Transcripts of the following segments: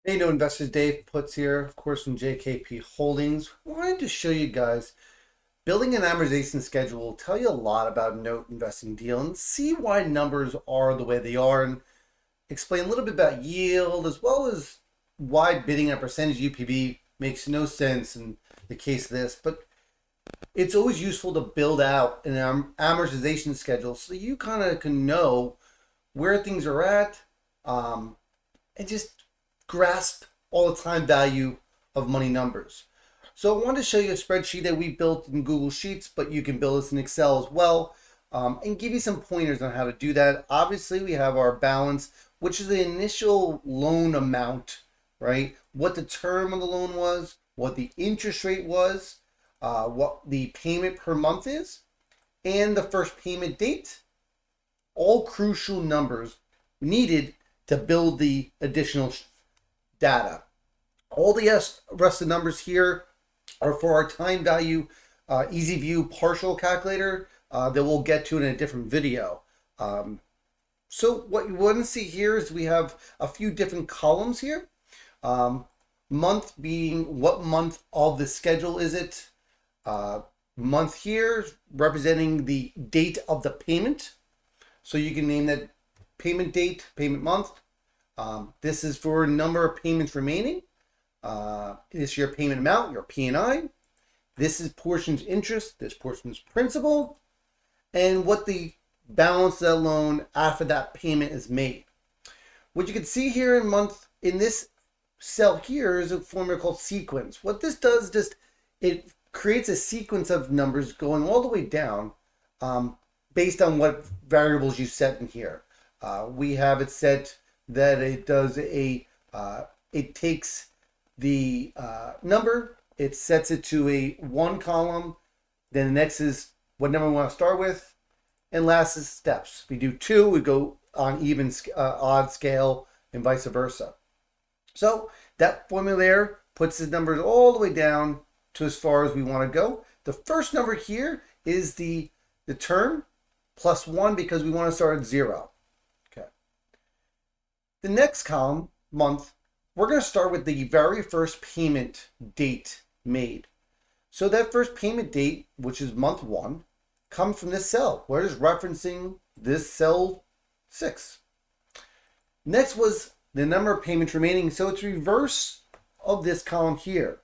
Hey, no investors, Dave Puts here, of course, from JKP Holdings. Wanted to show you guys building an amortization schedule will tell you a lot about note investing deal and see why numbers are the way they are and explain a little bit about yield as well as why bidding a percentage UPB makes no sense in the case of this. But it's always useful to build out an amortization schedule so you kind of can know where things are at, um, and just grasp all the time value of money numbers. So I wanted to show you a spreadsheet that we built in Google Sheets, but you can build this in Excel as well, and give you some pointers on how to do that. Obviously, we have our balance, which is the initial loan amount, right? What the term of the loan was, what the interest rate was, what the payment per month is, and the first payment date. All crucial numbers needed to build the additional data. All the rest of the numbers here are for our time value easy view partial calculator that we'll get to in a different video. So what you want to see here is we have a few different columns here. Um, Month being what month of the schedule is it? Month here representing the date of the payment. So you can name that payment date, payment month. This is for number of payments remaining. This is your payment amount, your P&I. This is portion's interest. This portion's principal. And what the balance of that loan after that payment is made. What you can see here in this cell here is a formula called sequence. What this does, it creates a sequence of numbers going all the way down, based on what variables you set in here. We have it set that it does it takes the number, it sets it to a one column, then the next is what number we want to start with, and last is steps. If we do two, we go on even odd scale and vice versa. So that formula there puts the numbers all the way down to as far as we want to go. The first number here is the term plus one because we want to start at zero. Okay. The next column, month, we're going to start with the very first payment date made. So that first payment date, which is month one, comes from this cell. We're just referencing this cell 6. Next was the number of payments remaining. So it's reverse of this column here.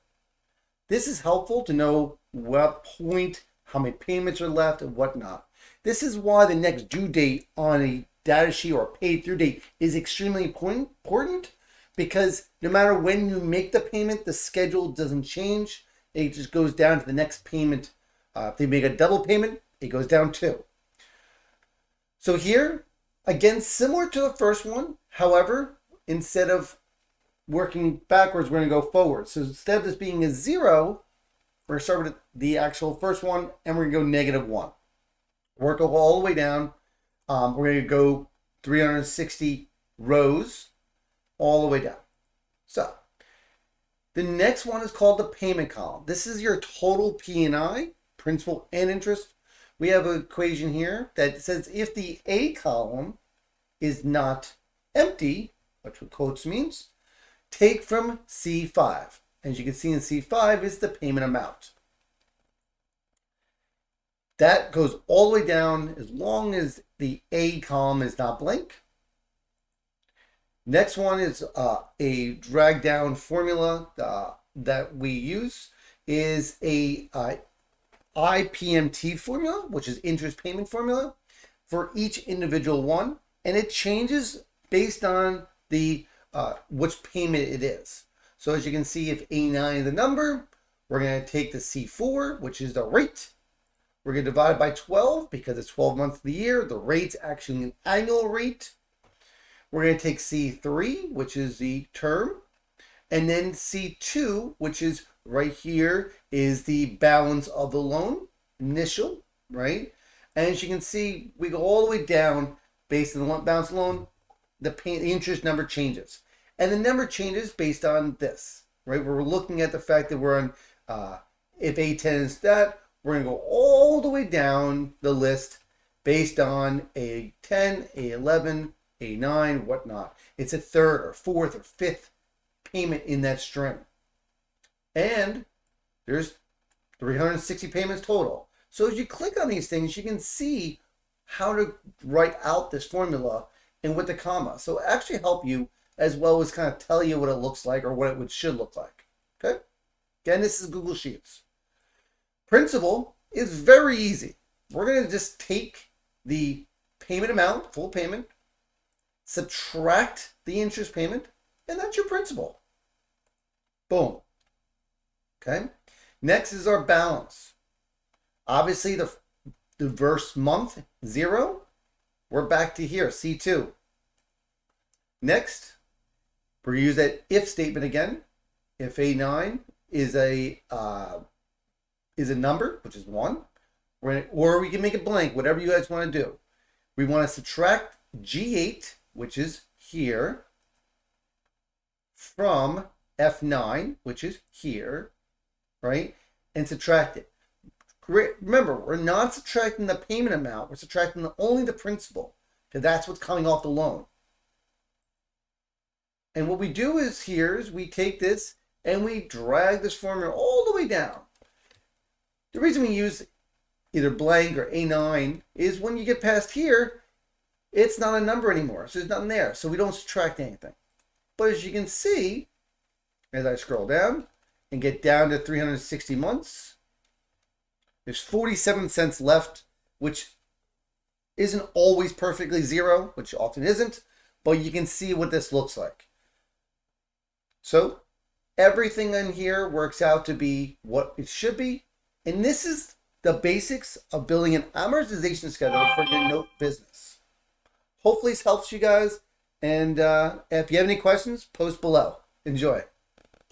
This is helpful to know what point, how many payments are left, and whatnot. This is why the next due date on a data sheet or paid through date is extremely important, because no matter when you make the payment, the schedule doesn't change. It just goes down to the next payment. If they make a double payment, it goes down too. So here, again, similar to the first one. However, instead of working backwards, we're going to go forward. So instead of this being a 0, we're going to start with the actual first one, and we're going to go -1. Work all the way down. We're going to go 360 rows all the way down. So the next one is called the payment column. This is your total P&I, principal and interest. We have an equation here that says if the A column is not empty, which what quotes means, take from C5. As you can see in C5 is the payment amount. That goes all the way down as long as the A column is not blank. Next one is a drag down formula that we use is a IPMT formula, which is interest payment formula for each individual one, and it changes based on the which payment it is. So as you can see, if A9 is the number, we're going to take the C4, which is the rate. We're going to divide by 12 because it's 12 months of the year. The rate's actually an annual rate. We're going to take C3, which is the term, and then C2, which is right here, is the balance of the loan, initial, right? And as you can see, we go all the way down based on the balance loan, the interest number changes. And the number changes based on this, right? We're looking at the fact that we're on, if A10 is that, we're going to go all the way down the list based on A10, A11, A9, whatnot. It's a third or fourth or fifth payment in that string. And there's 360 payments total. So as you click on these things, you can see how to write out this formula and with the comma. So it actually help you as well as kind of tell you what it looks like or what it should look like. Okay? Again, this is Google Sheets. Principal is very easy. We're going to just take the payment amount, full payment, subtract the interest payment, and that's your principal. Boom. Okay? Next is our balance. Obviously, the first month, 0. We're back to here, C2. Next, we're going to use that if statement again. If A9 is a number, which is 1, or we can make it blank, whatever you guys want to do. We want to subtract G8, which is here, from F9, which is here, right? And subtract it. Remember, we're not subtracting the payment amount. We're subtracting only the principal, because that's what's coming off the loan. And what we do is we take this and we drag this formula all the way down. The reason we use either blank or A9 is when you get past here, it's not a number anymore. So there's nothing there. So we don't subtract anything. But as you can see, as I scroll down and get down to 360 months, there's 47 cents left, which isn't always perfectly 0, which often isn't, but you can see what this looks like. So everything in here works out to be what it should be. And this is the basics of building an amortization schedule for your note business. Hopefully this helps you guys. And if you have any questions, post below. Enjoy.